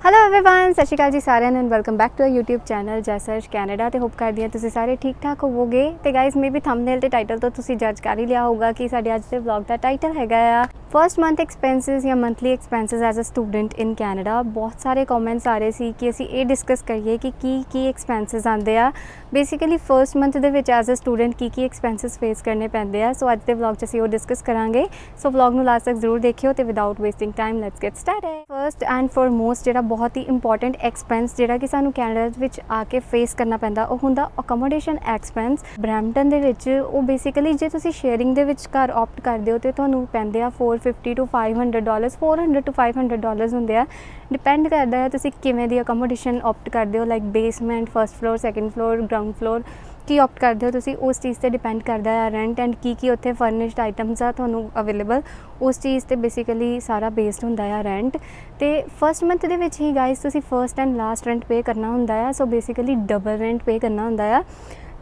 Hello everyone, सत श्री अकाल जी सारिਆਂ ਨੂੰ welcome back to a YouTube channel ਜੈਸਰਜ ਕੈਨੇਡਾ। ਤੇ ਹੋਪ ਕਰਦੀ ਹਾਂ ਤੁਸੀਂ ਸਾਰੇ ਠੀਕ ਠਾਕ ਹੋਵੋਗੇ। ਤੇ ਗਾਇਜ਼ ਮੇਬੀ ਥੰਬਨੇਲ ਤੇ ਟਾਈਟਲ ਤੋਂ ਤੁਸੀਂ ਜੱਜ ਕਰ ਹੀ ਲਿਆ ਹੋਊਗਾ ਕਿ ਸਾਡੇ ਅੱਜ ਦੇ ਵਲੌਗ ਦਾ ਟਾਈਟਲ ਹੈਗਾ ਆ फर्स्ट मंथ एक्सपेंसिस या monthly expenses as a student in Canada. बहुत सारे कॉमेंट्स आ रहे सी कि असी ये डिस्कस करिए कि की एक्सपेंसिस आते हैं। बेसिकली फर्स्ट मंथ के एज अ स्टूडेंट की एक्सपेंसिस फेस करने पैंते हैं। सो अज के व्लॉग च असी वो डिस्कस करांगे। सो व्लॉग नूं लास्ट तक जरूर देखियो तो without wasting time let's get started. First and foremost जिहड़ा बहुत ही इंपॉर्टेंट एक्सपेंस जिहड़ा कि सानूं कैनेडा विच आके फेस करना पैंदा वो हुंदा अकोमोडेशन एक्सपेंस। ब्रैम्पटन दे विच वो बेसिकली जे तुसीं शेयरिंग दे विच घर ऑप्ट करदे हो तो तुहानूं पैंदे आ $450 to $500, $400 to $500 ਹੁੰਦੇ ਆ। डिपेंड करता है तुसीं किवें दी अकोमोडेशन ऑप्ट करदे हो, like basement, first floor, second floor, ground floor की ऑप्ट करते हो तुसीं, उस चीज़ ते डिपेंड करता है रेंट एंड की उत्थे फर्निश्ड आइटम्स आ तुहानूं अवेलेबल, उस चीज़ ते बेसिकली सारा बेस्ड हुंदा है रेंट। तो फर्स्ट मंथ दे विच ही गाइस तुसीं फर्स्ट एंड लास्ट रेंट पे करना हुंदा है। सो बेसिकली डबल रेंट पे करना हुंदा है।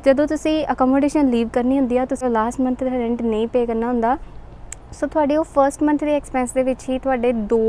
जदों तुसीं अकोमोडेशन लीव करनी हुंदी है तुसीं लास्ट मंथ दा रेंट नहीं पे करना हुंदा। सो थोड़े वो फर्स्ट मंथ के एक्सपेंस के ही थोड़े 2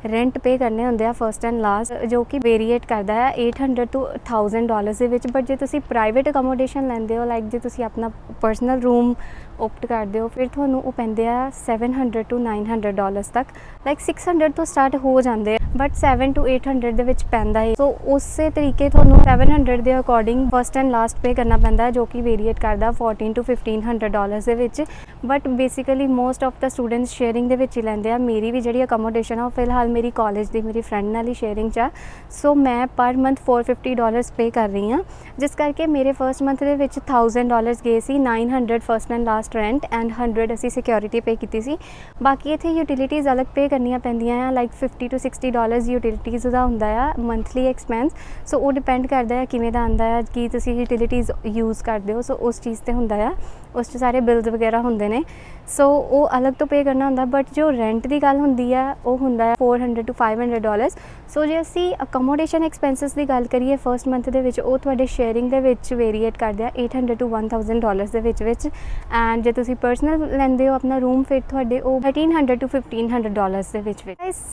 रेंट पे करने होंगे आ फर्स्ट एंड लास्ट, जो कि वेरीएट करता है $800 to $1000 के। बट जो तुसी प्राइवेट अकोमोडेशन लेंदे हो, लाइक जो तुसी अपना पर्सनल रूम ऑप्ट करते हो, फिर थोनों वो पैंदे आ $700 to $900 तक। लाइक 600 तो स्टार्ट हो जाते हैं बट 700 to 800 ਦੇ ਵਿੱਚ ਪੈਂਦਾ ਹੈ। सो उस तरीके ਤੁਹਾਨੂੰ 700 ਦੇ ਅਕੋਰਡਿੰਗ फर्स्ट एंड लास्ट पे करना पैंदा है, जो कि वेरीएट करता $1400 to $1500 ਦੇ ਵਿੱਚ। But basically most of the students sharing ਦੇ ਵਿੱਚ ਹੀ ਲੈਂਦੇ ਆ। ਮੇਰੀ ਵੀ ਜਿਹੜੀ ਅਕੋਮੋਡੇਸ਼ਨ ਆ ਉਹ ਫਿਲਹਾਲ ਮੇਰੀ ਕਾਲਜ ਦੀ ਮੇਰੀ ਫਰੈਂਡ ਨਾਲ ਹੀ ਸ਼ੇਅਰਿੰਗ 'ਚ ਆ। ਸੋ ਮੈਂ ਪਰ ਮੰਥ $450 ਪੇ ਕਰ ਰਹੀ ਹਾਂ, ਜਿਸ ਕਰਕੇ ਮੇਰੇ ਫਰਸਟ ਮੰਥ ਦੇ ਵਿੱਚ $1000 ਗਏ ਸੀ। 900 first and last rent and 100 ਅਸੀਂ ਸਿਕਿਉਰਿਟੀ ਪੇ ਕੀਤੀ ਸੀ। ਬਾਕੀ ਇੱਥੇ ਯੂਟਿਲਿਟੀਜ਼ ਅਲੱਗ ਪੇ ਕਰਨੀਆਂ ਪੈਂਦੀਆਂ ਆ, ਲਾਈਕ $50 to $60 ਯੂਟਿਲਿਟੀਜ਼ ਦਾ ਹੁੰਦਾ ਆ ਮੰਥਲੀ ਐਕਸਪੈਂਸ। ਸੋ ਉਹ ਡਿਪੈਂਡ ਕਰਦਾ ਹੈ ਕਿਵੇਂ ਦਾ ਆਉਂਦਾ ਆ, ਕੀ ਤੁਸੀਂ ਯੂਟਿਲਿਟੀਜ਼ ਯੂਜ਼ ਕਰਦੇ ਹੋ। ਸੋ ਉਸ ਚੀਜ਼ 'ਤੇ ਹੁੰਦਾ ਆ, ਉਸ 'ਚ ਸਾਰੇ ਬਿਲਸ ਵਗੈਰਾ ਹੁੰਦੇ ਨੇ। ਸੋ ਉਹ ਅਲੱਗ ਤੋਂ ਪੇ ਕਰਨਾ ਹੁੰਦਾ। ਬਟ ਜੋ ਰੈਂਟ ਦੀ ਗੱਲ ਹੁੰਦੀ ਆ ਉਹ ਹੁੰਦਾ ਹੈ $400 to $500। ਸੋ ਜੇ ਅਸੀਂ ਅਕੋਮੋਡੇਸ਼ਨ ਐਕਸਪੈਂਸਿਸ ਦੀ ਗੱਲ ਕਰੀਏ ਫਰਸਟ ਮੰਥ ਦੇ ਵਿੱਚ, ਉਹ ਤੁਹਾਡੇ ਸ਼ੇਅਰਿੰਗ ਦੇ ਵਿੱਚ ਵੇਰੀਏਟ ਕਰਦੇ ਆ $800 to $1000 ਦੇ ਵਿੱਚ। ਐਂਡ ਜੇ ਤੁਸੀਂ ਪਰਸਨਲ ਲੈਂਦੇ ਹੋ ਆਪਣਾ ਰੂਮ, ਫਿਰ ਤੁਹਾਡੇ ਉਹ $1300 to $1500 ਦੇ ਵਿੱਚ।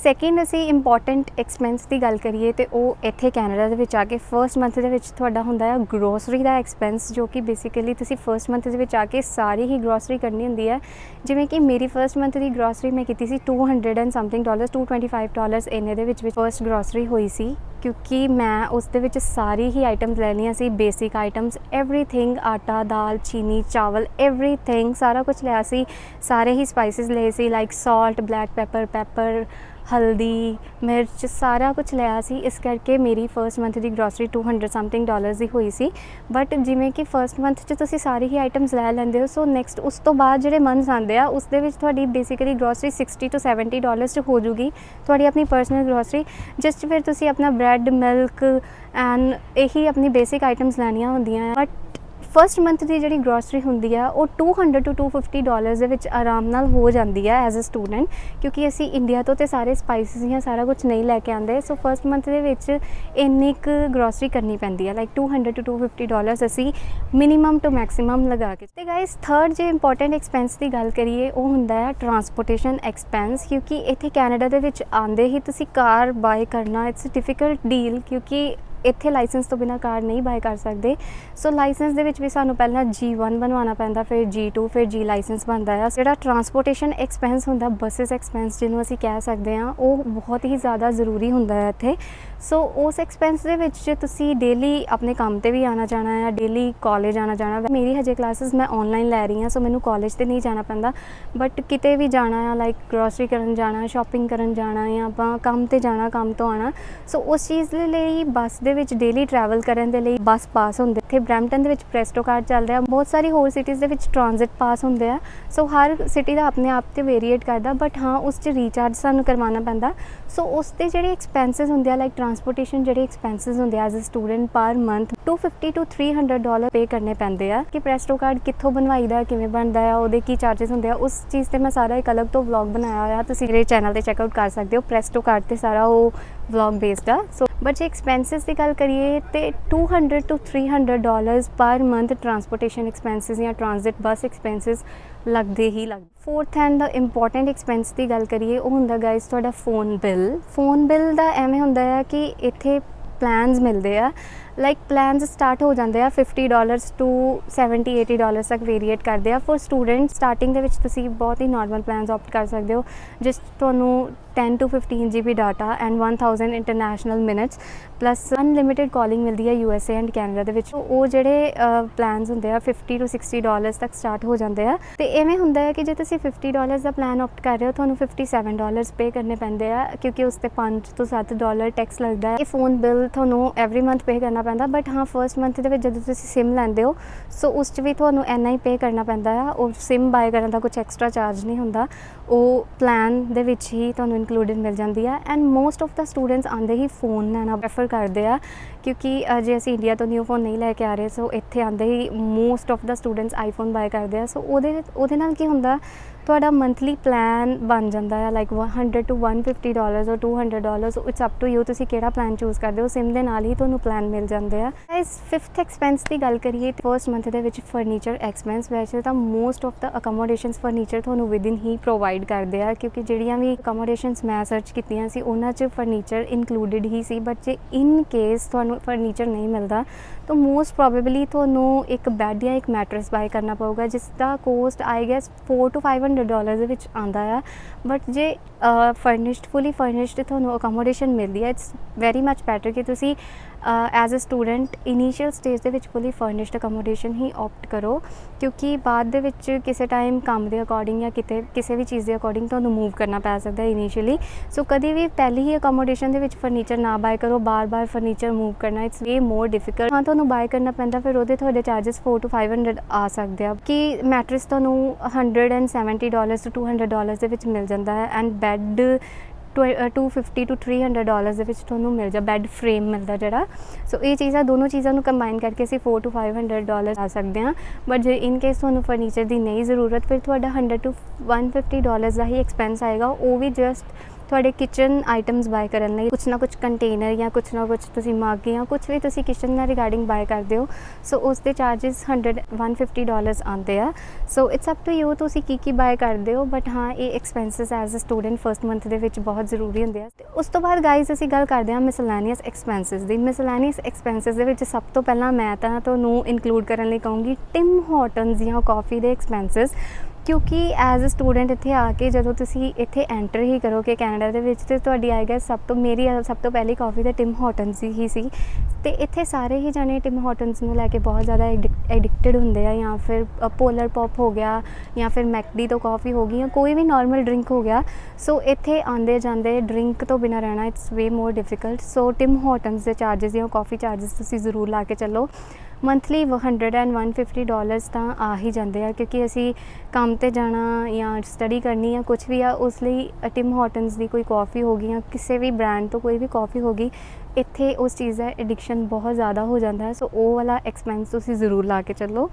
ਸੈਕਿੰਡ ਅਸੀਂ ਇੰਪੋਰਟੈਂਟ ਐਕਸਪੈਂਸ ਦੀ ਗੱਲ ਕਰੀਏ ਤੇ ਉਹ ਇੱਥੇ ਕੈਨੇਡਾ ਦੇ ਵਿੱਚ ਆ ਕੇ ਫਰਸਟ ਮੰਥ ਦੇ ਵਿੱਚ ਤੁਹਾਡਾ ਹੁੰਦਾ ਹੈ ਗਰੋਸਰੀ ਦਾ ਐਕਸਪੈਂਸ, ਜੋ ਕਿ ਬੇਸਿਕਲੀ ਤੁਸੀਂ ਫਰਸਟ ਮੰਥ ਦੇ ਵਿੱਚ ਆ ਕੇ ਸਾਰੀ ਹੀ ਗਰੋਸਰੀ ਕਰਨੀ ਹੁੰਦੀ ਹੈ। ਜਿਵੇਂ ਕਿ ਮੇਰੀ ਫਰਸਟ ਮੰਥ ਦੀ ਗਰੋਸਰੀ ਮੈਂ ਕੀਤੀ ਸੀ $200 and something, $225 ਇੰਨੇ ਦੇ ਵਿੱਚ ਫਰਸਟ ਗਰੋਸਰੀ ਹੋਈ ਸੀ, ਕਿਉਂਕਿ ਮੈਂ ਉਸ ਦੇ ਵਿੱਚ ਸਾਰੀ ਹੀ ਆਈਟਮਸ ਲੈ ਲਈਆਂ ਸੀ, ਬੇਸਿਕ ਆਈਟਮਸ ਐਵਰੀਥਿੰਗ, ਆਟਾ, ਦਾਲ, ਚੀਨੀ, ਚਾਵਲ, ਐਵਰੀਥਿੰਗ ਸਾਰਾ ਕੁਝ ਲਿਆ ਸੀ। ਸਾਰੇ ਹੀ ਸਪਾਈਸਿਸ ਲਏ ਸੀ, ਲਾਈਕ ਸਾਲਟ, ਬਲੈਕ ਪੈਪਰ, ਹਲਦੀ, ਮਿਰਚ, ਸਾਰਾ ਕੁਝ ਲਿਆ ਸੀ। ਇਸ ਕਰਕੇ ਮੇਰੀ ਫਰਸਟ ਮੰਥ ਦੀ ਗਰੋਸਰੀ $200 something ਦੀ ਹੋਈ ਸੀ। ਬਟ ਜਿਵੇਂ ਕਿ ਫਰਸਟ ਮੰਥ 'ਚ ਤੁਸੀਂ ਸਾਰੀ ਹੀ ਆਈਟਮਸ ਲੈ ਲੈਂਦੇ ਹੋ, ਸੋ ਨੈਕਸਟ ਉਸ ਤੋਂ ਬਾਅਦ ਜਿਹੜੇ ਮੰਥਸ ਆਉਂਦੇ ਆ ਉਸ ਦੇ ਵਿੱਚ ਤੁਹਾਡੀ ਬੇਸਿਕਲੀ ਗਰੋਸਰੀ $60 to $70 'ਚ ਹੋ ਜੂਗੀ, ਤੁਹਾਡੀ ਆਪਣੀ ਪਰਸਨਲ ਗਰੋਸਰੀ, ਜਿਸ 'ਚ ਫਿਰ ਤੁਸੀਂ ਆਪਣਾ ਬ੍ਰੈਡ, ਮਿਲਕ ਐਂਡ ਇਹੀ ਆਪਣੀ ਬੇਸਿਕ ਆਈਟਮਸ ਲੈਣੀਆਂ ਹੁੰਦੀਆਂ। ਬਟ ਫਸਟ ਮੰਥ ਦੀ ਜਿਹੜੀ ਗਰੋਸਰੀ ਹੁੰਦੀ ਆ ਉਹ $200 to $250 ਦੇ ਵਿੱਚ ਆਰਾਮ ਨਾਲ ਹੋ ਜਾਂਦੀ ਆ ਐਜ਼ ਅ ਸਟੂਡੈਂਟ, ਕਿਉਂਕਿ ਅਸੀਂ ਇੰਡੀਆ ਤੋਂ ਤੇ ਸਾਰੇ ਸਪਾਈਸਿਸ ਜਾਂ ਸਾਰਾ ਕੁਝ ਨਹੀਂ ਲੈ ਕੇ ਆਉਂਦੇ। ਸੋ ਫਸਟ ਮੰਥ ਦੇ ਵਿੱਚ ਇੰਨੀ ਕੁ ਗਰੋਸਰੀ ਕਰਨੀ ਪੈਂਦੀ ਆ, ਲਾਈਕ $200 to $250 ਅਸੀਂ ਮਿਨੀਮਮ ਟੂ ਮੈਕਸੀਮਮ ਲਗਾ ਕੇ। ਤੇ ਗਾਇਸ ਥਰਡ ਜੇ ਇੰਪੋਰਟੈਂਟ ਐਕਸਪੈਂਸ ਦੀ ਗੱਲ ਕਰੀਏ ਉਹ ਹੁੰਦਾ ਹੈ ਟਰਾਂਸਪੋਰਟੇਸ਼ਨ ਐਕਸਪੈਂਸ, ਕਿਉਂਕਿ ਇੱਥੇ ਕੈਨੇਡਾ ਦੇ ਵਿੱਚ ਆਉਂਦੇ ਹੀ ਤੁਸੀਂ ਕਾਰ ਬਾਏ ਕਰਨਾ ਇਟਸ ਡਿਫਿਕਲਟ ਡੀਲ, ਕਿਉਂਕਿ ਇੱਥੇ ਲਾਇਸੈਂਸ ਤੋਂ ਬਿਨਾਂ ਕਾਰ ਨਹੀਂ ਬਾਏ ਕਰ ਸਕਦੇ। ਸੋ ਲਾਇਸੈਂਸ ਦੇ ਵਿੱਚ ਵੀ ਸਾਨੂੰ ਪਹਿਲਾਂ G1 ਬਣਵਾਉਣਾ ਪੈਂਦਾ, ਫਿਰ G2, ਫਿਰ G ਲਾਇਸੈਂਸ ਬਣਦਾ ਆ। ਜਿਹੜਾ ਟਰਾਂਸਪੋਰਟੇਸ਼ਨ ਐਕਸਪੈਂਸ ਹੁੰਦਾ, ਬੱਸਿਸ ਐਕਸਪੈਂਸ ਜਿਹਨੂੰ ਅਸੀਂ ਕਹਿ ਸਕਦੇ ਹਾਂ, ਉਹ ਬਹੁਤ ਹੀ ਜ਼ਿਆਦਾ ਜ਼ਰੂਰੀ ਹੁੰਦਾ ਹੈ ਇੱਥੇ। ਸੋ ਉਸ ਐਕਸਪੈਂਸ ਦੇ ਵਿੱਚ ਜੇ ਤੁਸੀਂ ਡੇਲੀ ਆਪਣੇ ਕੰਮ 'ਤੇ ਵੀ ਆਉਣਾ ਜਾਣਾ ਆ, ਡੇਲੀ ਕਾਲਜ ਆਉਣਾ ਜਾਣਾ, ਮੇਰੀ ਹਜੇ ਕਲਾਸਿਸ ਮੈਂ ਔਨਲਾਈਨ ਲੈ ਰਹੀ ਹਾਂ, ਸੋ ਮੈਨੂੰ ਕਾਲਜ 'ਤੇ ਨਹੀਂ ਜਾਣਾ ਪੈਂਦਾ। ਬਟ ਕਿਤੇ ਵੀ ਜਾਣਾ ਆ, ਲਾਈਕ ਗਰੋਸਰੀ ਕਰਨ ਜਾਣਾ, ਸ਼ੋਪਿੰਗ ਕਰਨ ਜਾਣਾ, ਜਾਂ ਆਪਾਂ ਕੰਮ 'ਤੇ ਜਾਣਾ, ਕੰਮ ਤੋਂ ਆਉਣਾ, ਸੋ ਉਸ ਚੀਜ਼ ਦੇ ਲਈ ਬੱਸ ਦੇ ਵਿੱਚ ਡੇਲੀ ਟਰੈਵਲ ਕਰਨ ਦੇ ਲਈ ਬੱਸ ਪਾਸ ਹੁੰਦੇ। ਇੱਥੇ ਬਰੈਂਪਟਨ ਦੇ ਵਿੱਚ ਪ੍ਰੈਸਟੋ ਕਾਰਡ ਚੱਲ ਰਿਹਾ, ਬਹੁਤ ਸਾਰੀ ਹੋਰ ਸਿਟੀਜ਼ ਦੇ ਵਿੱਚ ਟ੍ਰਾਂਜ਼ਿਟ ਪਾਸ ਹੁੰਦੇ ਆ। ਸੋ ਹਰ ਸਿਟੀ ਦਾ ਆਪਣੇ ਆਪ 'ਤੇ ਵੇਰੀਏਟ ਕਰਦਾ, ਬਟ ਹਾਂ ਉਸ 'ਚ ਰੀਚਾਰਜ ਸਾਨੂੰ ਕਰਵਾਉਣਾ ਪੈਂਦਾ। ਸੋ ਉਸ 'ਤੇ ਜਿਹੜੇ ਐਕਸਪੈਂਸਿਸ ਹੁੰਦੇ ਆ, ਲਾਈਕ ਟਰਾਂਸਪੋਰਟੇਸ਼ਨ ਜਿਹੜੇ ਐਕਸਪੈਂਸਿਸ ਹੁੰਦੇ ਆ as a student per month $250 to $300 pay ਕਰਨੇ ਪੈਂਦੇ ਆ। ਕਿ ਪ੍ਰੈਸਟੋ ਕਾਰਡ ਕਿੱਥੋਂ ਬਣਵਾਈਦਾ, ਕਿਵੇਂ ਬਣਦਾ ਆ, ਉਹਦੇ ਕੀ ਚਾਰਜਿਸ ਹੁੰਦੇ ਆ, ਉਸ ਚੀਜ਼ 'ਤੇ ਮੈਂ ਸਾਰਾ ਇੱਕ ਅਲੱਗ ਤੋਂ ਵਲੌਗ ਬਣਾਇਆ ਹੋਇਆ, ਤੁਸੀਂ ਮੇਰੇ ਚੈਨਲ 'ਤੇ ਚੈੱਕਆਊਟ ਕਰ ਸਕਦੇ ਹੋ। ਪ੍ਰੈਸਟੋ ਕਾਰਡ 'ਤੇ ਸਾਰਾ ਉਹ ਵਲੌਗ ਬੇਸਡ ਆ। ਸੋ बट जे एक्सपेंसिस की गल करिए तो $200 to $300 per month transportation expenses या ट्रांजिट बस एक्सपेंसिस ਲੱਗਦੇ ਹੀ ਲੱਗਦੇ। ਫੋਰਥ ਐਂਡ ਇੰਪੋਰਟੈਂਟ ਐਕਸਪੈਂਸ ਦੀ ਗੱਲ ਕਰੀਏ, ਉਹ ਹੁੰਦਾ ਗਾਈਜ਼ ਤੁਹਾਡਾ ਫੋਨ ਬਿੱਲ ਦਾ ਐਵੇਂ ਹੁੰਦਾ ਆ ਕਿ ਇੱਥੇ ਪਲਾਨਸ ਮਿਲਦੇ ਆ, ਲਾਈਕ ਪਲਾਨਸ ਸਟਾਰਟ ਹੋ ਜਾਂਦੇ ਆ $50 ਟੂ $70-80 ਤੱਕ ਵੇਰੀਏਟ ਕਰਦੇ ਆ। ਫॉर ਸਟੂਡੈਂਟ ਸਟਾਰਟਿੰਗ ਦੇ ਵਿੱਚ ਤੁਸੀਂ ਬਹੁਤ ਹੀ ਨਾਰਮਲ ਪਲਾਨਸ ਆਪਟ ਕਰ ਸਕਦੇ ਹੋ, ਜਿਸ ਤੁਹਾਨੂੰ 10 to 15 GB data and 1000 international minutes plus unlimited calling ਮਿਲਦੀ ਹੈ USA ਐਂਡ ਕੈਨੇਡਾ ਦੇ ਵਿੱਚ। ਉਹ ਜਿਹੜੇ ਪਲਾਨਸ ਹੁੰਦੇ ਆ $50 to $60 ਤੱਕ ਸਟਾਰਟ ਹੋ ਜਾਂਦੇ ਆ। ਤੇ ਇਵੇਂ ਹੁੰਦਾ ਹੈ ਕਿ ਜੇ ਤੁਸੀਂ $50 ਦਾ ਪਲਾਨ ਆਪਟ ਕਰ ਰਹੇ ਹੋ, ਤੁਹਾਨੂੰ $57 ਪੇ ਕਰਨੇ ਪੈਂਦੇ ਆ, ਕਿਉਂਕਿ ਉਸ 'ਤੇ $5 to $7 ਟੈਕਸ ਲੱਗਦਾ ਹੈ। ਇਹ ਫੋਨ ਬਿੱਲ ਤੁਹਾਨੂੰ ਐਵਰੀ ਮੰਥ ਪੇ ਕਰਨਾ ਪੈਂਦਾ, ਬਟ ਹਾਂ ਫਸਟ ਮੰਥ ਦੇ ਵਿੱਚ ਜਦੋਂ ਤੁਸੀਂ ਸਿਮ ਲੈਂਦੇ ਹੋ ਸੋ ਉਸ 'ਚ ਵੀ ਤੁਹਾਨੂੰ ਇੰਨਾ ਹੀ ਪੇ ਕਰਨਾ ਪੈਂਦਾ ਆ। ਉਹ ਸਿਮ ਬਾਏ ਕਰਨ ਦਾ ਕੁਛ ਐਕਸਟਰਾ ਚਾਰਜ ਨਹੀਂ ਹੁੰਦਾ, ਉਹ ਪਲਾਨ ਦੇ ਵਿੱਚ ਹੀ ਤੁਹਾਨੂੰ ਇਨਕਲੂਡਡ ਮਿਲ ਜਾਂਦੀ ਆ। And most of the students ਆਉਂਦੇ ਹੀ ਫੋਨ ਲੈਣਾ ਪ੍ਰੈਫਰ ਕਰਦੇ ਆ, ਕਿਉਂਕਿ ਜੇ ਅਸੀਂ ਇੰਡੀਆ ਤੋਂ ਨਿਊ ਫੋਨ ਨਹੀਂ ਲੈ ਕੇ ਆ ਰਹੇ, ਸੋ ਇੱਥੇ ਆਉਂਦੇ ਹੀ most of the students iPhone buy ਕਰਦੇ ਆ। ਸੋ ਉਹਦੇ ਨਾਲ ਕੀ ਹੁੰਦਾ, ਤੁਹਾਡਾ ਮੰਥਲੀ ਪਲਾਨ ਬਣ ਜਾਂਦਾ ਹੈ ਲਾਈਕ $100 to $150 ਔਰ $200, ਇਟਸ ਅਪ ਟੂ ਯੂ ਤੁਸੀਂ ਕਿਹੜਾ ਪਲਾਨ ਚੂਜ਼ ਕਰਦੇ ਹੋ। ਸਿਮ ਦੇ ਨਾਲ ਹੀ ਤੁਹਾਨੂੰ ਪਲਾਨ ਮਿਲ ਜਾਂਦੇ ਆ। ਇਸ ਫਿਫਥ ਐਕਸਪੈਂਸ ਦੀ ਗੱਲ ਕਰੀਏ, ਫਸਟ ਮੰਥ ਦੇ ਵਿੱਚ ਫਰਨੀਚਰ ਐਕਸਪੈਂਸ। ਵੈਸੇ ਤਾਂ ਮੋਸਟ ਆਫ ਦਾ ਅਕੋਮੋਡੇਸ਼ਨਸ ਫਰਨੀਚਰ ਤੁਹਾਨੂੰ ਵਿਦਿਨ ਹੀ ਪ੍ਰੋਵਾਈਡ ਕਰਦੇ ਆ, ਕਿਉਂਕਿ ਜਿਹੜੀਆਂ ਵੀ ਅਕੋਮੋਡੇਸ਼ਨਸ ਮੈਂ ਸਰਚ ਕੀਤੀਆਂ ਸੀ ਉਹਨਾਂ 'ਚ furniture included he C. But ਜੇ ਇਨ ਕੇਸ ਤੁਹਾਨੂੰ ਫਰਨੀਚਰ ਨਹੀਂ ਮਿਲਦਾ ਤਾਂ ਮੋਸਟ ਪ੍ਰੋਬੇਬਲੀ ਤੁਹਾਨੂੰ ਇੱਕ ਬੈੱਡ ਜਾਂ ਇੱਕ ਮੈਟਰਸ ਬਾਏ ਕਰਨਾ ਪਊਗਾ, ਜਿਸ ਦਾ ਕੋਸਟ ਆਈ ਗੈਸ $400 to $500 ਦੇ ਵਿੱਚ ਆਉਂਦਾ ਆ। ਬਟ ਜੇ ਫੁੱਲੀ ਫਰਨਿਸ਼ਡ ਤੁਹਾਨੂੰ ਅਕੋਮੋਡੇਸ਼ਨ ਮਿਲਦੀ ਹੈ, ਇਟਸ ਵੈਰੀ ਮੱਚ ਬੈਟਰ ਕਿ ਤੁਸੀਂ as a student initial stage ਦੇ ਵਿੱਚ ਫੁੱਲੀ ਫਰਨਿਸ਼ਡ ਅਕੋਮੋਡੇਸ਼ਨ ਹੀ ਆਪਟ ਕਰੋ, ਕਿਉਂਕਿ ਬਾਅਦ ਦੇ ਵਿੱਚ ਕਿਸੇ ਟਾਈਮ ਕੰਮ ਦੇ ਅਕੋਰਡਿੰਗ ਜਾਂ ਕਿਸੇ ਵੀ ਚੀਜ਼ ਦੇ ਅਕੋਰਡਿੰਗ ਤੁਹਾਨੂੰ ਮੂਵ ਕਰਨਾ ਪੈ ਸਕਦਾ ਇਨੀਸ਼ੀਅਲੀ। ਸੋ ਕਦੇ ਵੀ ਪਹਿਲੀ ਹੀ ਅਕੋਮੋਡੇਸ਼ਨ ਦੇ ਵਿੱਚ ਫਰਨੀਚਰ ਨਾ ਬਾਏ ਕਰੋ, ਬਾਰ-ਬਾਰ ਫਰਨੀਚਰ ਮੂਵ ਕਰਨਾ ਇਟਸ ਵੇ ਮੋਰ ਡਿਫਿਕਲਟ। ਹਾਂ ਤੁਹਾਨੂੰ ਬਾਏ ਕਰਨਾ ਪੈਂਦਾ, ਫਿਰ ਉਹਦੇ ਤੁਹਾਡੇ ਚਾਰਜਸ $400 to $500 ਆ ਸਕਦੇ ਆ। ਕਿ ਮੈਟਰਸ ਤੁਹਾਨੂੰ $170 to $200 ਦੇ ਵਿੱਚ ਮਿਲ ਜਾਂਦਾ ਹੈ, ਐਂਡ ਬੈੱਡ $250 to $300 ਦੇ ਵਿੱਚ ਤੁਹਾਨੂੰ ਮਿਲ ਜਾ ਬੈੱਡ ਫਰੇਮ ਮਿਲਦਾ ਜਿਹੜਾ। ਸੋ ਇਹ ਚੀਜ਼ਾਂ ਦੋਨੋਂ ਚੀਜ਼ਾਂ ਨੂੰ ਕੰਬਾਈਨ ਕਰਕੇ ਅਸੀਂ $400 to $500 ਆ ਸਕਦੇ ਹਾਂ। ਬਟ ਜੇ ਇਨ ਕੇਸ ਤੁਹਾਨੂੰ ਫਰਨੀਚਰ ਦੀ ਨਹੀਂ ਜ਼ਰੂਰਤ, ਫਿਰ ਤੁਹਾਡਾ $100 to $150 ਦਾ ਹੀ ਐਕਸਪੈਂਸ ਆਏਗਾ। ਉਹ ਵੀ ਜਸਟ ਤੁਹਾਡੇ ਕਿਚਨ ਆਈਟਮਸ ਬਾਏ ਕਰਨ ਲਈ, ਕੁਛ ਨਾ ਕੁਛ ਕੰਟੇਨਰ ਜਾਂ ਕੁਛ ਨਾ ਕੁਛ ਤੁਸੀਂ ਮੱਗ ਜਾਂ ਕੁਛ ਵੀ ਤੁਸੀਂ ਕਿਚਨ ਨਾਲ ਰਿਗਾਰਡਿੰਗ ਬਾਏ ਕਰਦੇ ਹੋ, ਸੋ ਉਸ ਦੇ ਚਾਰਜਸ $150 ਆਉਂਦੇ ਆ। So it's up to you ਤੁਸੀਂ ਕੀ ਬਾਏ ਕਰਦੇ ਹੋ। ਬਟ ਹਾਂ ਇਹ expenses as a student first month ਦੇ ਵਿੱਚ ਬਹੁਤ ਜ਼ਰੂਰੀ ਹੁੰਦੇ ਆ। ਤੇ ਉਸ ਤੋਂ ਬਾਅਦ ਗਾਈਜ਼ ਅਸੀਂ ਗੱਲ ਕਰਦੇ ਹਾਂ ਮਿਸਲੈਨੀਅਸ ਐਕਸਪੈਂਸਿਸ ਦੀ। ਮਿਸਲੈਨੀਅਸ ਐਕਸਪੈਂਸਿਸ ਦੇ ਵਿੱਚ ਸਭ ਤੋਂ ਪਹਿਲਾਂ ਮੈਂ ਤਾਂ ਤੁਹਾਨੂੰ ਇਨਕਲੂਡ ਕਰਨ ਲਈ ਕਹੂੰਗੀ ਟਿਮ ਹੌਟਨਸ ਜਾਂ ਕਾਫੀ ਦੇ ਐਕਸਪੈਂਸਿਸ, ਕਿਉਂਕਿ ਐਜ਼ ਅ ਸਟੂਡੈਂਟ ਇੱਥੇ ਆ ਕੇ ਜਦੋਂ ਤੁਸੀਂ ਇੱਥੇ ਐਂਟਰ ਹੀ ਕਰੋਗੇ ਕੈਨੇਡਾ ਦੇ ਵਿੱਚ, ਤੇ ਤੁਹਾਡੀ ਆਏਗਾ ਸਭ ਤੋਂ ਪਹਿਲੀ ਕਾਫੀ ਤਾਂ ਟਿਮ ਹੌਟਨਸ ਹੀ ਸੀ। ਤੇ ਇੱਥੇ ਸਾਰੇ ਹੀ ਜਾਣੇ ਟਿਮ ਹੌਟਨਸ ਨੂੰ ਲੈ ਕੇ ਬਹੁਤ ਜ਼ਿਆਦਾ ਐਡਿਕਟਡ ਹੁੰਦੇ ਆ, ਜਾਂ ਫਿਰ ਪੋਲਰ ਪੌਪ ਹੋ ਗਿਆ, ਜਾਂ ਫਿਰ ਮੈਕਡੀ ਤੋਂ ਕਾਫੀ ਹੋ ਗਈ, ਜਾਂ ਕੋਈ ਵੀ ਨਾਰਮਲ ਡਰਿੰਕ ਹੋ ਗਿਆ। ਸੋ ਇੱਥੇ ਆਉਂਦੇ ਜਾਂਦੇ ਡਰਿੰਕ ਤੋਂ ਬਿਨਾਂ ਰਹਿਣਾ it's way more difficult. So Tim Hortons ਦੇ ਚਾਰਜਸ ਜਾਂ ਕਾਫੀ ਚਾਰਜਸ ਤੁਸੀਂ ਜ਼ਰੂਰ ਲਾ ਕੇ ਚੱਲੋ। ਮੰਥਲੀ $100 and $150 ਤਾਂ ਆ ਹੀ ਜਾਂਦੇ ਆ, ਕਿਉਂਕਿ ਅਸੀਂ ਕੰਮ 'ਤੇ ਜਾਣਾ ਜਾਂ ਸਟੱਡੀ ਕਰਨੀ ਜਾਂ ਕੁਛ ਵੀ ਆ, ਉਸ ਲਈ ਟਿਮ ਹੌਟਨਸ ਦੀ ਕੋਈ ਕੌਫੀ ਹੋ ਗਈ ਜਾਂ ਕਿਸੇ ਵੀ ਬ੍ਰਾਂਡ ਤੋਂ ਕੋਈ ਵੀ ਕੌਫੀ ਹੋ ਗਈ, ਇੱਥੇ ਉਸ ਚੀਜ਼ ਦਾ ਐਡਿਕਸ਼ਨ ਬਹੁਤ ਜ਼ਿਆਦਾ ਹੋ ਜਾਂਦਾ ਹੈ। ਸੋ ਉਹ ਵਾਲਾ ਐਕਸਪੈਂਸ ਤੁਸੀਂ ਜ਼ਰੂਰ ਲਾ ਕੇ ਚੱਲੋ।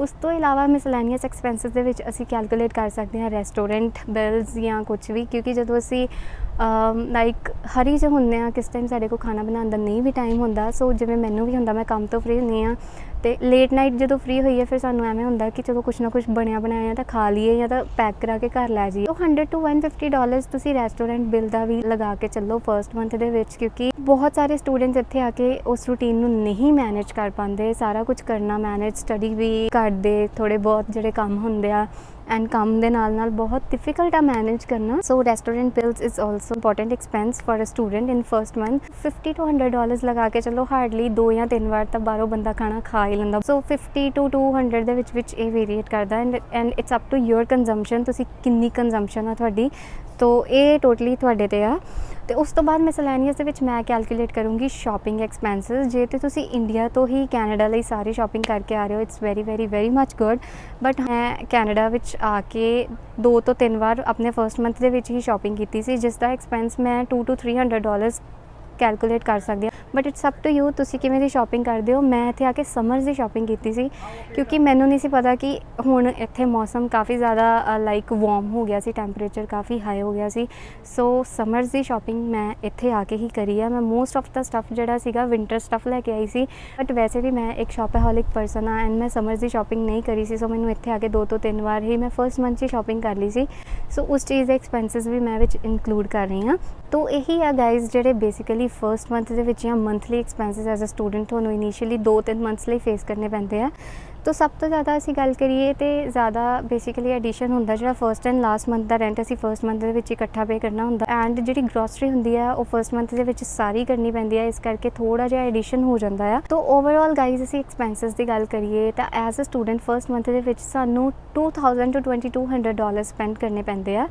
ਉਸ ਤੋਂ ਇਲਾਵਾ ਮਿਸਲੈਨੀਅਸ ਐਕਸਪੈਂਸਿਸ ਦੇ ਵਿੱਚ ਅਸੀਂ ਕੈਲਕੂਲੇਟ ਕਰ ਸਕਦੇ ਹਾਂ ਰੈਸਟੋਰੈਂਟ ਬਿਲਸ ਜਾਂ ਕੁਛ ਵੀ, ਕਿਉਂਕਿ ਜਦੋਂ ਅਸੀਂ ਲਾਈਕ ਹਰੀ 'ਚ ਹੁੰਦੇ ਹਾਂ, ਕਿਸ ਟਾਈਮ ਸਾਡੇ ਕੋਲ ਖਾਣਾ ਬਣਾਉਣ ਦਾ ਨਹੀਂ ਵੀ ਟਾਈਮ ਹੁੰਦਾ। ਸੋ ਜਿਵੇਂ ਮੈਨੂੰ ਵੀ ਹੁੰਦਾ, ਮੈਂ ਕੰਮ ਤੋਂ ਫਰੀ ਹੁੰਦੀ ਹਾਂ ਅਤੇ ਲੇਟ ਨਾਈਟ ਜਦੋਂ ਫਰੀ ਹੋਈਏ, ਫਿਰ ਸਾਨੂੰ ਐਵੇਂ ਹੁੰਦਾ ਕਿ ਚਲੋ ਕੁਛ ਨਾ ਕੁਛ ਬਣਿਆ ਬਣਾਇਆ ਤਾਂ ਖਾ ਲਈਏ ਜਾਂ ਤਾਂ ਪੈਕ ਕਰਾ ਕੇ ਘਰ ਲੈ ਜਾਈਏ। $100 to $150 ਤੁਸੀਂ ਰੈਸਟੋਰੈਂਟ ਬਿੱਲ ਦਾ ਵੀ ਲਗਾ ਕੇ ਚੱਲੋ ਫਸਟ ਮੰਥ ਦੇ ਵਿੱਚ, ਕਿਉਂਕਿ ਬਹੁਤ ਸਾਰੇ ਸਟੂਡੈਂਟਸ ਇੱਥੇ ਆ ਕੇ ਉਸ ਰੂਟੀਨ ਨੂੰ ਨਹੀਂ ਮੈਨੇਜ ਕਰ ਪਾਉਂਦੇ। ਸਾਰਾ ਕੁਛ ਕਰਨਾ ਮੈਨੇਜ, ਸਟੱਡੀ ਵੀ ਕਰਦੇ, ਥੋੜ੍ਹੇ ਬਹੁਤ ਜਿਹੜੇ ਕੰਮ ਹੁੰਦੇ ਆ ਐਂਡ ਕੰਮ ਦੇ ਨਾਲ ਬਹੁਤ ਡਿਫਿਕਲਟ ਆ ਮੈਨੇਜ ਕਰਨਾ। So restaurant bills is also important expense for a student in first month. $50 to $100 ਲਗਾ ਕੇ ਚਲੋ, ਹਾਰਡਲੀ 2 ਜਾਂ 3 ਵਾਰ ਤਾਂ ਬਾਹਰੋਂ ਬੰਦਾ ਖਾਣਾ ਖਾ ਹੀ ਲੈਂਦਾ। ਸੋ $50 to $200 ਦੇ ਵਿੱਚ ਇਹ ਵੇਰੀਏਟ ਕਰਦਾ, and it's up to your consumption, ਤੁਸੀਂ ਕਿੰਨੀ ਕੰਜ਼ੰਪਸ਼ਨ ਆ ਤੁਹਾਡੀ। ਤੋ ਇਹ ਟੋਟਲੀ ਤੁਹਾਡੇ 'ਤੇ ਆ। ਅਤੇ ਉਸ ਤੋਂ ਬਾਅਦ ਮਿਸਲੈਨੀਅਸ ਦੇ ਵਿੱਚ ਮੈਂ ਕੈਲਕੂਲੇਟ ਕਰੂੰਗੀ ਸ਼ੋਪਿੰਗ ਐਕਸਪੈਂਸਿਸ। ਜੇ ਤਾਂ ਤੁਸੀਂ ਇੰਡੀਆ ਤੋਂ ਹੀ ਕੈਨੇਡਾ ਲਈ ਸਾਰੀ ਸ਼ੋਪਿੰਗ ਕਰਕੇ ਆ ਰਹੇ ਹੋ, it's very much good. But ਮੈਂ ਕੈਨੇਡਾ ਵਿੱਚ ਆ ਕੇ 2 ਤੋਂ 3 ਵਾਰ ਆਪਣੇ ਫਸਟ ਮੰਥ ਦੇ ਵਿੱਚ ਹੀ ਸ਼ੋਪਿੰਗ ਕੀਤੀ ਸੀ, ਜਿਸ ਦਾ ਐਕਸਪੈਂਸ ਮੈਂ $200 to $300 ਕੈਲਕੂਲੇਟ ਕਰ ਸਕਦੀ ਹਾਂ। But it's up to you, ਤੁਸੀਂ ਕਿਵੇਂ ਦੀ ਸ਼ਾਪਿੰਗ ਕਰਦੇ ਹੋ। ਮੈਂ ਇੱਥੇ ਆ ਕੇ ਸਮਰਸ ਦੀ ਸ਼ਾਪਿੰਗ ਕੀਤੀ ਸੀ ਕਿਉਂਕਿ ਮੈਨੂੰ ਨਹੀਂ ਸੀ ਪਤਾ ਕਿ ਹੁਣ ਇੱਥੇ ਮੌਸਮ ਕਾਫੀ ਜ਼ਿਆਦਾ ਲਾਈਕ ਵਾਰਮ ਹੋ ਗਿਆ ਸੀ, ਟੈਂਪਰੇਚਰ ਕਾਫੀ ਹਾਈ ਹੋ ਗਿਆ ਸੀ। ਸੋ ਸਮਰਸ ਦੀ ਸ਼ਾਪਿੰਗ ਮੈਂ ਇੱਥੇ ਆ ਕੇ ਹੀ ਕਰੀ ਆ। ਮੈਂ ਮੋਸਟ ਆਫ ਦਾ ਸਟੱਫ ਜਿਹੜਾ ਸੀਗਾ ਵਿੰਟਰ ਸਟੱਫ ਲੈ ਕੇ ਆਈ ਸੀ, ਬਟ ਵੈਸੇ ਵੀ ਮੈਂ ਇੱਕ ਸ਼ਾਪਹੋਲਿਕ ਪਰਸਨ ਆ ਐਂਡ ਮੈਂ ਸਮਰਸ ਦੀ ਸ਼ਾਪਿੰਗ ਨਹੀਂ ਕਰੀ ਸੀ। ਸੋ ਮੈਨੂੰ ਇੱਥੇ ਆ ਕੇ 2 ਤੋਂ 3 ਵਾਰ ਹੀ ਮੈਂ ਫਸਟ ਮੰਥ 'ਚ ਸ਼ਾਪਿੰਗ ਕਰ ਲਈ ਸੀ। ਸੋ ਉਸ ਚੀਜ਼ ਦੇ ਐਕਸਪੈਂਸਿਸ ਵੀ ਮੈਂ ਵਿੱਚ ਇਨਕਲੂਡ ਕਰ ਰਹੀ ਹਾਂ। ਤੋ ਇਹੀ ਆ ਗਾਈਜ਼ ਜਿਹੜੇ ਬੇਸਿਕਲੀ ਫਸਟ ਮੰਥ ਦੇ ਵਿੱਚ ਜਾਂ monthly expenses as a student ਤੁਹਾਨੂੰ ਇਨੀਸ਼ੀਅਲੀ 2-3 ਮੰਥਸ ਲਈ ਫੇਸ ਕਰਨੇ ਪੈਂਦੇ ਆ। ਤੋ ਸਭ ਤੋਂ ਜ਼ਿਆਦਾ ਅਸੀਂ ਗੱਲ ਕਰੀਏ ਤੇ ਜ਼ਿਆਦਾ ਬੇਸਿਕਲੀ ਐਡੀਸ਼ਨ ਹੁੰਦਾ ਜਿਹੜਾ first and last month the rent ਅਸੀਂ ਫਸਟ ਮੰਥ ਦੇ ਵਿੱਚ ਇਕੱਠਾ ਪੇ ਕਰਨਾ ਹੁੰਦਾ ਐਂਡ ਜਿਹੜੀ ਗਰੋਸਰੀ ਹੁੰਦੀ ਆ ਉਹ ਫਸਟ ਮੰਥ ਦੇ ਵਿੱਚ ਸਾਰੀ ਕਰਨੀ ਪੈਂਦੀ ਆ, ਇਸ ਕਰਕੇ ਥੋੜਾ ਜਿਹਾ ਐਡੀਸ਼ਨ ਹੋ ਜਾਂਦਾ ਆ। ਤੋ ਓਵਰਆਲ ਗਾਈਜ਼ ਅਸੀਂ ਐਕਸਪੈਂਸਿਸ ਦੀ ਗੱਲ ਕਰੀਏ ਤਾਂ as a student first month ਦੇ ਵਿੱਚ ਸਾਨੂੰ $2000 to $2200 ਸਪੈਂਡ ਕਰਨੇ ਪੈਂਦੇ ਆ।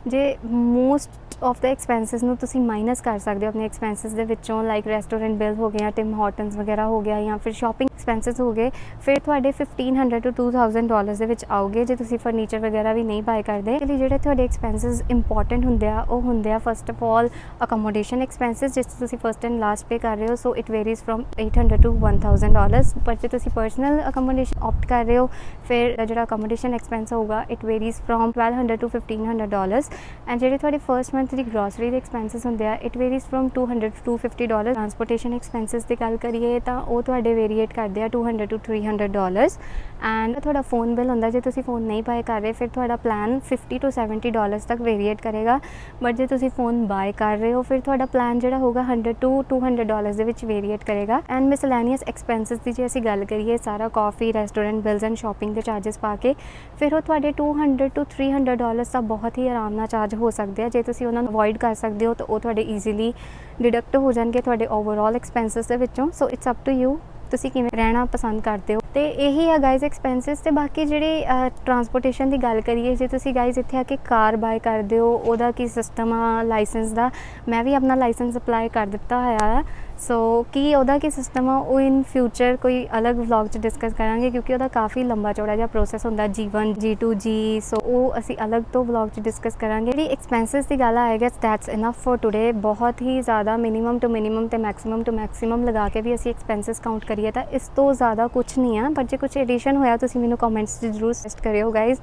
ਜੇ ਮੋਸਟ ਆਫ ਦਾ ਐਕਸਪੈਂਸਿਸ ਨੂੰ ਤੁਸੀਂ ਮਾਈਨਸ ਕਰ ਸਕਦੇ ਹੋ ਆਪਣੇ ਐਕਸਪੈਂਸਿਸ ਦੇ ਵਿੱਚੋਂ, ਲਾਈਕ ਰੈਸਟੋਰੈਂਟ ਬਿਲ ਹੋ ਗਿਆ, ਟਿਮ ਹਾਰਟਨਸ ਵਗੈਰਾ ਹੋ ਗਿਆ, ਜਾਂ ਫਿਰ ਸ਼ਾਪਿੰਗ ਐਕਸਪੈਂਸਿਸ ਹੋ ਗਏ, ਫਿਰ ਤੁਹਾਡੇ $1500 to $2000 ਦੇ ਵਿੱਚ ਆਉਗੇ ਜੇ ਤੁਸੀਂ ਫਰਨੀਚਰ ਵਗੈਰਾ ਵੀ ਨਹੀਂ ਬਾਏ ਕਰਦੇ। ਲਈ ਜਿਹੜੇ ਤੁਹਾਡੇ ਐਕਸਪੈਂਸਿਸ ਇੰਪੋਰਟੈਂਟ ਹੁੰਦੇ ਆ ਉਹ ਹੁੰਦੇ ਆ first of all accommodation expenses, ਜਿਸ ਤੁਸੀਂ ਫਸਟ ਐਂਡ ਲਾਸਟ ਪੇ ਕਰ ਰਹੇ ਹੋ। So it varies from $800 to $1000। ਪਰ ਜੇ ਤੁਸੀਂ ਪਰਸਨਲ ਅਕੋਮੋਡੇਸ਼ਨ ਆਪਟ ਕਰ ਰਹੇ ਹੋ ਫਿਰ ਜਿਹੜਾ ਅਕੋਮੋਡੇਸ਼ਨ ਐਕਸਪੈਂਸ ਹੋਊਗਾ it varies from $1200 to $1500। And ਜਿਹੜੇ ਤੁਹਾਡੇ ਫਸਟ ਮੰਥ ਦੀ ਗਰੋਸਰੀ ਦੇ ਐਕਸਪੈਂਸਿਸ ਹੁੰਦੇ ਆ it varies from $200 to $250। Transportation expenses ਦੀ ਗੱਲ ਕਰੀਏ ਤਾਂ ਉਹ ਤੁਹਾਡੇ ਵੇਰੀਏਟ ਕਰਦੇ ਆ $200 to $300। ਐਂਡ ਤੁਹਾਡਾ ਫੋਨ ਬਿਲ ਹੁੰਦਾ, ਜੇ ਤੁਸੀਂ ਫੋਨ ਨਹੀਂ ਬਾਏ ਕਰ ਰਹੇ ਫਿਰ ਤੁਹਾਡਾ ਪਲਾਨ $50 to $70 ਤੱਕ ਵੇਰੀਏਟ ਕਰੇਗਾ। ਬਟ ਜੇ ਤੁਸੀਂ ਫੋਨ ਬਾਏ ਕਰ ਰਹੇ ਹੋ ਫਿਰ ਤੁਹਾਡਾ ਪਲਾਨ ਜਿਹੜਾ ਹੋਊਗਾ $100 to $200 ਦੇ ਵਿੱਚ ਵੇਰੀਏਟ ਕਰੇਗਾ। ਐਂਡ ਮਿਸਲੈਨੀਅਸ ਐਕਸਪੈਂਸਿਸ ਦੀ ਜੇ ਅਸੀਂ ਗੱਲ ਕਰੀਏ ਸਾਰਾ ਕਾਫੀ, ਰੈਸਟੋਰੈਂਟ ਬਿਲਸ ਐਂਡ ਸ਼ਾਪਿੰਗ ਦੇ ਚਾਰजेस ਪਾ ਕੇ ਫਿਰ ਉਹ ਤੁਹਾਡੇ $200 to $300 ਦਾ ਬਹੁਤ ਹੀ ਆਰਾਮ ਨਾਲ ਚਾਰਜ ਹੋ ਸਕਦੇ ਆ। ਜੇ ਤੁਸੀਂ ਉਹਨਾਂ ਨੂੰ ਅਵੋਇਡ ਕਰ ਸਕਦੇ ਹੋ ਤਾਂ ਉਹ ਤੁਹਾਡੇ ਈਜ਼ੀਲੀ ਡਿਡਕਟ ਹੋ ਜਾਣਗੇ ਤੁਹਾਡੇ ਓਵਰਆਲ ਐਕਸਪੈਂਸਿਸ ਦੇ ਵਿੱਚੋਂ। So it's up to you, ਤੁਸੀਂ ਕਿਵੇਂ ਰਹਿਣਾ ਪਸੰਦ ਕਰਦੇ ਹੋ। ਤੇ ਇਹੀ ਆ ਗਾਈਜ਼ ਐਕਸਪੈਂਸਿਸ। ਤੇ ਬਾਕੀ ਜਿਹੜੇ ਟਰਾਂਸਪੋਰਟੇਸ਼ਨ ਦੀ ਗੱਲ ਕਰੀਏ, ਜੇ ਤੁਸੀਂ ਗਾਈਜ਼ ਇੱਥੇ ਆ ਕੇ ਕਾਰ ਬਾਏ ਕਰਦੇ ਹੋ ਉਹਦਾ ਕੀ ਸਿਸਟਮ ਆ ਲਾਇਸੈਂਸ ਦਾ, ਮੈਂ ਵੀ ਆਪਣਾ ਲਾਇਸੈਂਸ ਅਪਲਾਈ ਕਰ ਦਿੱਤਾ ਹੋਇਆ ਆ। ਸੋ ਕੀ ਉਹਦਾ ਕੀ ਸਿਸਟਮ ਆ ਉਹ ਇਨ ਫਿਊਚਰ ਕੋਈ ਅਲੱਗ ਵਲੌਗ 'ਚ ਡਿਸਕਸ ਕਰਾਂਗੇ ਕਿਉਂਕਿ ਉਹਦਾ ਕਾਫੀ ਲੰਬਾ ਚੌੜਾ ਜਿਹਾ ਪ੍ਰੋਸੈਸ ਹੁੰਦਾ G1 G2 G। ਸੋ ਉਹ ਅਸੀਂ ਅਲੱਗ ਤੋਂ ਵਲੌਗ 'ਚ ਡਿਸਕਸ ਕਰਾਂਗੇ। ਜਿਹੜੀ ਐਕਸਪੈਂਸਿਸ ਦੀ ਗੱਲ ਆਏਗਾ ਦੈਟਸ ਇਨਫ ਫॉर ਟੁਡੇ। ਬਹੁਤ ਹੀ ਜ਼ਿਆਦਾ ਮਿਨੀਮਮ ਟੂ ਮਿਨੀਮਮ ਤੇ ਮੈਕਸਿਮਮ ਟੂ ਮੈਕਸਿਮਮ ਲਗਾ ਕੇ ਵੀ ਅਸੀਂ ਐਕਸਪੈਂਸਿਸ ਕਾਊਂਟ ਕਰੀਏ ਤਾਂ ਇਸ ਤੋਂ ਜ਼ਿਆਦਾ ਕੁਝ ਨਹੀਂ ਆ। ਬਟ ਜੇ ਕੁਝ ਐਡੀਸ਼ਨ ਹੋਇਆ ਤੁਸੀਂ ਮੈਨੂੰ ਕਮੈਂਟਸ 'ਚ ਜ਼ਰੂਰ ਸੁਜੈਸਟ ਕਰਿਓ ਗਾਈਜ਼।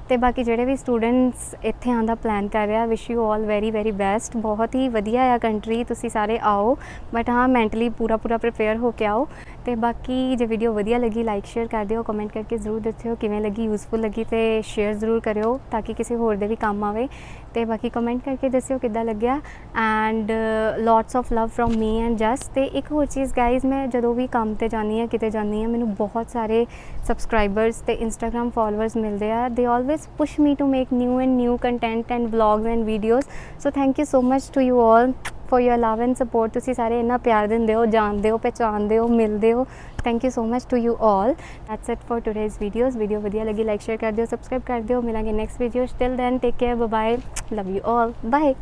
ਤੇ ਬਾਕੀ ਜਿਹੜੇ ਵੀ ਸਟੂਡੈਂਟਸ ਇੱਥੇ ਆਉਣ ਦਾ ਪਲਾਨ ਕਰ ਰਿਹਾ wish you all very very best. ਬਹੁਤ ਹੀ ਵਧੀਆ ਆ ਕੰਟਰੀ, ਤੁਸੀਂ ਸਾਰੇ ਆਓ ਬਟ ਹਾਂ ਮੈਂਟਲੀ ਪੂਰਾ ਪ੍ਰਿਪੇਅਰ ਹੋ ਕੇ ਆਓ। ਤੇ ਬਾਕੀ ਜੇ ਵੀਡੀਓ ਵਧੀਆ ਲੱਗੀ ਲਾਈਕ ਸ਼ੇਅਰ ਕਰ ਦਿਓ, ਕਮੈਂਟ ਕਰਕੇ ਜ਼ਰੂਰ ਦੱਸਿਓ ਕਿਵੇਂ ਲੱਗੀ, ਯੂਜ਼ਫੁਲ ਲੱਗੀ ਤੇ ਸ਼ੇਅਰ ਜ਼ਰੂਰ ਕਰਿਓ ਤਾਂ ਕਿ ਕਿਸੇ ਹੋਰ ਦੇ ਵੀ ਕੰਮ ਆਵੇ। ਤੇ ਬਾਕੀ ਕਮੈਂਟ ਕਰਕੇ ਦੱਸਿਓ ਕਿੱਦਾਂ ਲੱਗਿਆ and lots of love from me and Jas. ਤੇ ਇੱਕ ਹੋਰ ਚੀਜ਼ ਗਾਈਜ਼, ਮੈਂ ਜਦੋਂ ਵੀ ਕੰਮ ਤੇ ਜਾਂਦੀ ਹਾਂ ਕਿਤੇ ਜਾਂਦੀ ਹਾਂ ਮੈਨੂੰ ਬਹੁਤ ਸਾਰੇ ਸਬਸਕ੍ਰਾਈਬਰਸ ਤੇ ਇੰਸਟਾਗ੍ਰਾਮ ਫੋਲੋਅਰਸ ਮਿਲਦੇ ਆ। They always push me to make new content and vlogs and videos. So thank you so much to you all for your love and support. ਤੁਸੀਂ ਸਾਰੇ ਇੰਨਾ ਪਿਆਰ ਦਿੰਦੇ ਹੋ, ਜਾਣਦੇ ਹੋ, ਪਹਿਚਾਣਦੇ ਹੋ, ਮਿਲਦੇ ਹੋ। Thank you so much to you all. That's it for today's videos. Video ਵਧੀਆ ਲੱਗੀ ਲਾਈਕ ਸ਼ੇਅਰ ਕਰ ਦਿਓ, ਸਬਸਕ੍ਰਾਈਬ ਕਰ ਦਿਓ। ਮਿਲਾਂਗੇ next video. Till then take care, bye bye, love you all, bye.